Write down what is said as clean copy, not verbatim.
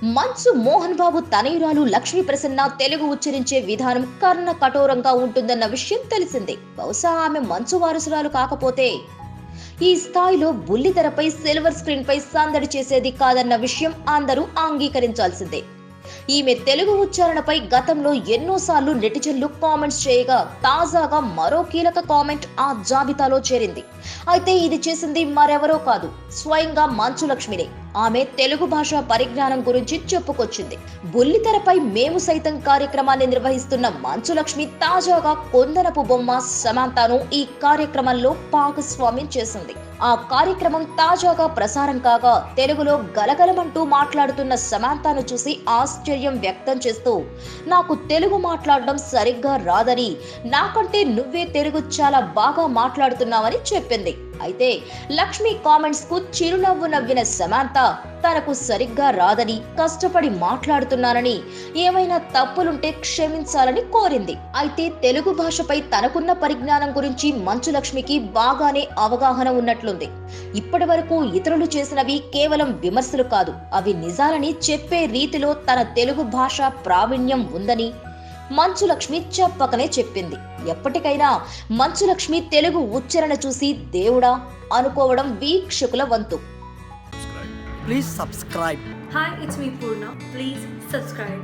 మంచు మోహన్ బాబు తనయురాలు లక్ష్మీ ప్రసన్న తెలుగు ఉచ్చరించే విధానం కర్ణ కఠోరంగా ఉంటుందన్న విషయం తెలిసిందే. బహుశా ఆమె మంచు వారసురాలు కాకపోతే ఈ స్థాయిలో బుల్లితెరపై సిల్వర్ స్క్రీన్ పై సందడి చేసేది కాదన్న విషయం అందరూ అంగీకరించాల్సిందే. ఈమె తెలుగు ఉచ్చారణపై గతంలో ఎన్నోసార్లు నెటిజన్లు కామెంట్స్ చేయగా తాజాగా మరో కీలక కామెంట్ ఆ జాబితాలో చేరింది. అయితే ఇది చేసింది మరెవరో కాదు, స్వయంగా మంచు లక్ష్మినే. ఆమె తెలుగు భాష పరిజ్ఞానం గురించి చెప్పుకొచ్చింది. బుల్లితెరపై మేము సైతం కార్యక్రమాన్ని నిర్వహిస్తున్న మంచు లక్ష్మి తాజాగా కొందనపు బొమ్మ సమాంతాను ఈ కార్యక్రమంలో భాగస్వామ్యం చేసింది. ఆ కార్యక్రమం తాజాగా ప్రసారం కాగా తెలుగులో గలగలమంటూ మాట్లాడుతున్న సమాంతాను చూసి ఆశ్చర్యం వ్యక్తం చేస్తూ, నాకు తెలుగు మాట్లాడడం సరిగ్గా రాదని, నాకంటే నువ్వే తెలుగు చాలా బాగా మాట్లాడుతున్నావని చెప్పింది. అయితే లక్ష్మి కామెంట్స్ కు చిరునవ్వు నవ్విన సమాంత తనకు సరిగ్గా రాదని, కష్టపడి మాట్లాడుతున్నానని, ఏమైనా తప్పులుంటే క్షమించాలని కోరింది. అయితే తెలుగు భాషపై తనకున్న పరిజ్ఞానం గురించి మంచు లక్ష్మికి బాగానే అవగాహన ఉన్నట్లుంది. ఇప్పటి వరకు ఇతరులు చేసినవి కేవలం విమర్శలు కాదు, అవి నిజాలని చెప్పే రీతిలో తన తెలుగు భాష ప్రావీణ్యం ఉందని మంచు లక్ష్మి చెప్పకనే చెప్పింది. ఎప్పటికైనా మంచు లక్ష్మి తెలుగు ఉచ్చారణ చూసి దేవుడా అనుకోవడం వీక్షకుల వంతు. Please subscribe. Hi, it's me Purna. Please subscribe.